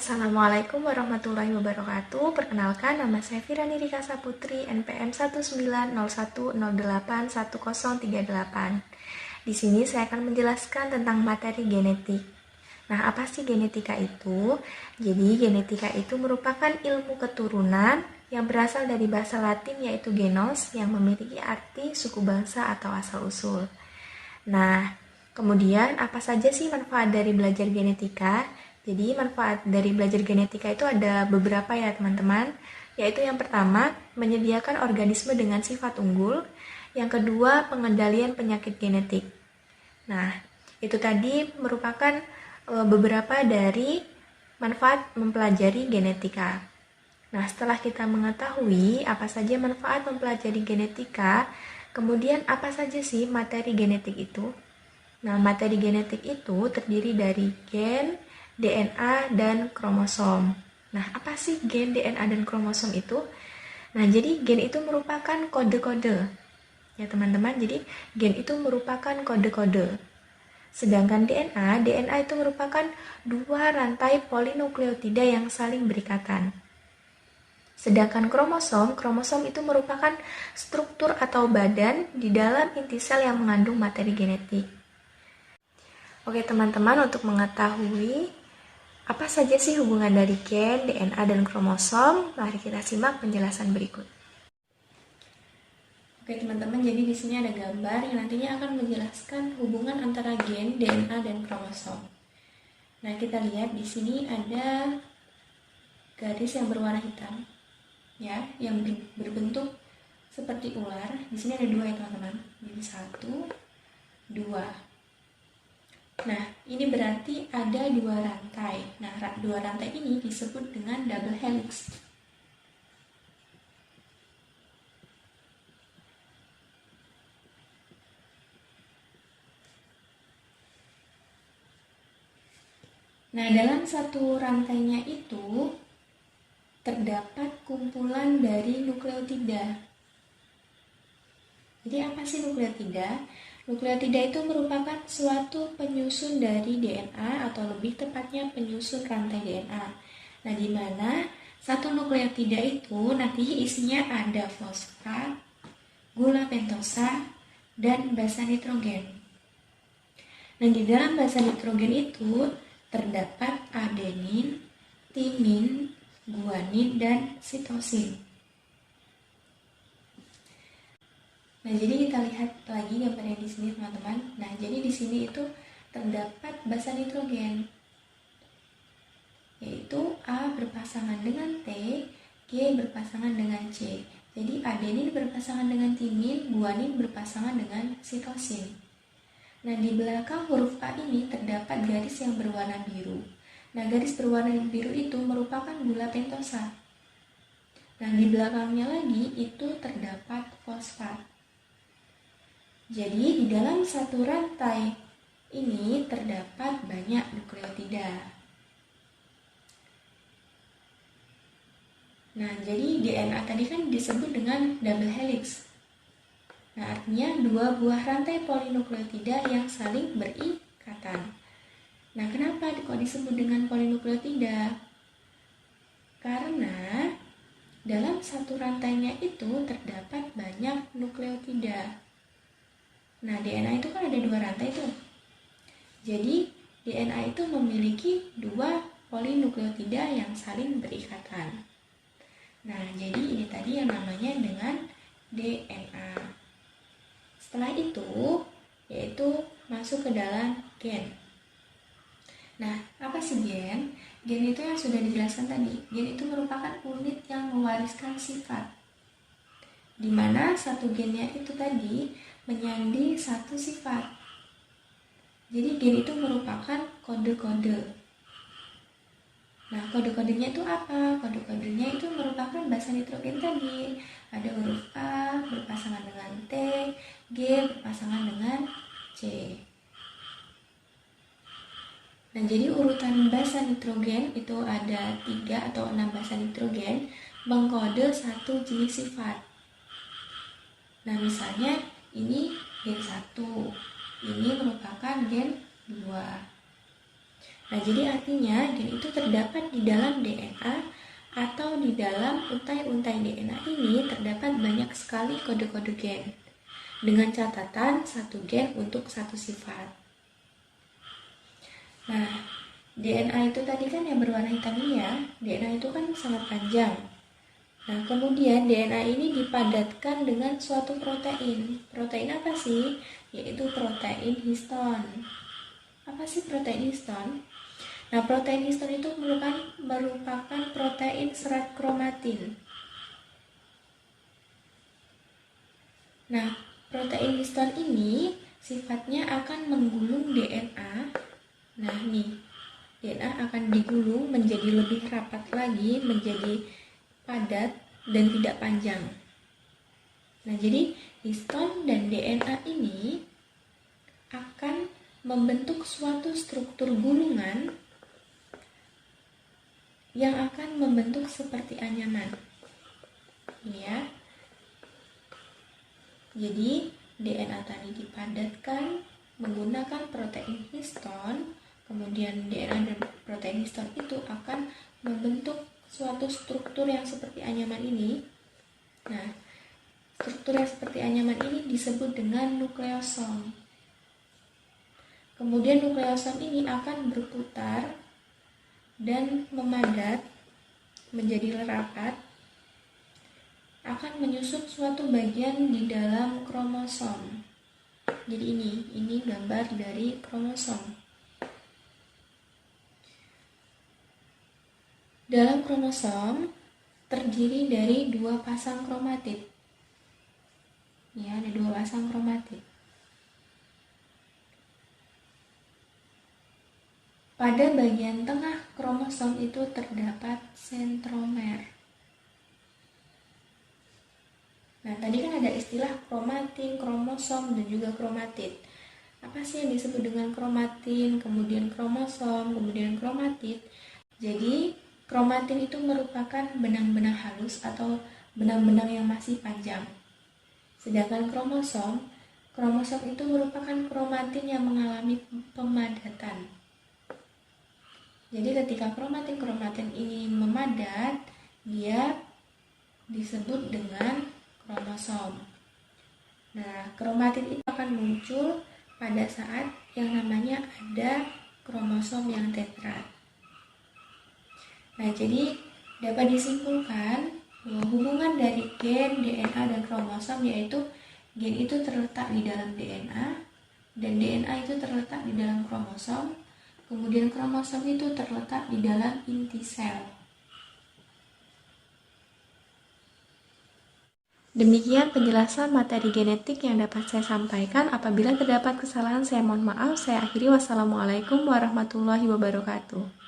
Assalamualaikum warahmatullahi wabarakatuh. Perkenalkan, nama saya Firani Rika Saputri, NPM 19010081038. Di sini saya akan menjelaskan tentang materi genetik. Nah, apa sih genetika itu? Jadi, genetika itu merupakan ilmu keturunan yang berasal dari bahasa Latin yaitu genos, yang memiliki arti suku bangsa atau asal-usul. Nah, kemudian apa saja sih manfaat dari belajar genetika? Jadi manfaat dari belajar genetika itu ada beberapa ya teman-teman, yaitu yang pertama, menyediakan organisme dengan sifat unggul. Yang kedua, pengendalian penyakit genetik. Nah, itu tadi merupakan beberapa dari manfaat mempelajari genetika. Nah, setelah kita mengetahui apa saja manfaat mempelajari genetika, kemudian apa saja sih materi genetik itu? Nah, materi genetik itu terdiri dari gen, DNA, dan kromosom. Nah, apa sih gen, DNA, dan kromosom itu? Nah, jadi gen itu merupakan kode-kode. Ya, teman-teman, jadi gen itu merupakan kode-kode. Sedangkan DNA itu merupakan dua rantai polinukleotida yang saling berikatan. Sedangkan kromosom itu merupakan struktur atau badan di dalam inti sel yang mengandung materi genetik. Oke teman-teman, untuk mengetahui apa saja sih hubungan dari gen, DNA, dan kromosom, mari kita simak penjelasan berikut. Oke teman-teman, jadi di sini ada gambar yang nantinya akan menjelaskan hubungan antara gen, DNA, dan kromosom. Nah, kita lihat di sini ada garis yang berwarna hitam, ya, yang berbentuk seperti ular. Di sini ada dua ya teman-teman. Jadi 1, 2. Nah, ini berarti ada dua rantai. Nah, dua rantai ini disebut dengan double helix. Nah, dalam satu rantainya itu terdapat kumpulan dari nukleotida. Jadi apa sih nukleotida? Nukleotida itu merupakan suatu penyusun dari DNA atau lebih tepatnya penyusun rantai DNA. Nah, di mana satu nukleotida itu nanti isinya ada fosfat, gula pentosa, dan basa nitrogen. Nah, di dalam basa nitrogen itu terdapat adenin, timin, guanin, dan sitosin. Nah, jadi kita lihat lagi gambarnya di sini teman-teman. Nah, jadi di sini itu terdapat basa nitrogen, yaitu A berpasangan dengan T, G berpasangan dengan C. Jadi adenin berpasangan dengan timin, guanin berpasangan dengan sitosin. Nah, di belakang huruf A ini terdapat garis yang berwarna biru. Nah, garis berwarna biru itu merupakan gula pentosa. Nah, di belakangnya lagi itu terdapat fosfat. Jadi, di dalam satu rantai ini terdapat banyak nukleotida. Nah, jadi DNA tadi kan disebut dengan double helix. Nah, artinya dua buah rantai polinukleotida yang saling berikatan. Nah, kenapa kok disebut dengan polinukleotida? Karena dalam satu rantainya itu terdapat banyak nukleotida. Nah, DNA itu kan ada dua rantai tuh. Jadi, DNA itu memiliki dua polinukleotida yang saling berikatan. Nah, jadi ini tadi yang namanya dengan DNA. Setelah itu, yaitu masuk ke dalam gen. Nah, apa sih gen? Gen itu yang sudah dijelaskan tadi. Gen itu merupakan unit yang mewariskan sifat, di mana satu gennya itu tadi menyanding satu sifat. Jadi gen itu merupakan kode-kode. Nah, kode-kodenya itu apa? Kode-kodenya itu merupakan basa nitrogen tadi. Ada huruf A berpasangan dengan T, G berpasangan dengan C. Nah, jadi urutan basa nitrogen itu ada 3 atau 6 basa nitrogen mengkode satu jenis sifat. Nah, misalnya ini gen 1, ini merupakan gen 2. Nah, jadi artinya gen itu terdapat di dalam DNA atau di dalam untai-untai DNA ini terdapat banyak sekali kode-kode gen dengan catatan satu gen untuk satu sifat. Nah, DNA itu tadi kan yang berwarna hitam ini ya, DNA itu kan sangat panjang. Nah, kemudian DNA ini dipadatkan dengan suatu protein. Protein apa sih? Yaitu protein histon. Apa sih protein histon? Nah, protein histon itu merupakan protein serat kromatin. Nah, protein histon ini sifatnya akan menggulung DNA. Nah, nih, DNA akan digulung menjadi lebih rapat lagi, menjadi padat dan tidak panjang. Nah, jadi histon dan DNA ini akan membentuk suatu struktur gulungan yang akan membentuk seperti anyaman. Ya. Jadi, DNA tadi dipadatkan menggunakan protein histon, kemudian DNA dan protein histon itu akan membentuk suatu struktur yang seperti anyaman ini. Nah, struktur yang seperti anyaman ini disebut dengan nukleosom. Kemudian nukleosom ini akan berputar dan memadat menjadi rapat, akan menyusun suatu bagian di dalam kromosom. Jadi ini gambar dari kromosom. Dalam kromosom terdiri dari 2 pasang kromatid. Ya, ada 2 pasang kromatid. Pada bagian tengah kromosom itu terdapat sentromer. Nah, tadi kan ada istilah kromatin, kromosom, dan juga kromatid. Apa sih yang disebut dengan kromatin, kemudian kromosom, kemudian kromatid? Jadi, kromatin itu merupakan benang-benang halus atau benang-benang yang masih panjang. Sedangkan kromosom itu merupakan kromatin yang mengalami pemadatan. Jadi ketika kromatin ini memadat, dia disebut dengan kromosom. Nah, kromatin itu akan muncul pada saat yang namanya ada kromosom yang tetrad. Nah, jadi dapat disimpulkan bahwa hubungan dari gen, DNA, dan kromosom yaitu gen itu terletak di dalam DNA, dan DNA itu terletak di dalam kromosom, kemudian kromosom itu terletak di dalam inti sel. Demikian penjelasan materi genetik yang dapat saya sampaikan. Apabila terdapat kesalahan, saya mohon maaf. Saya akhiri. Wassalamualaikum warahmatullahi wabarakatuh.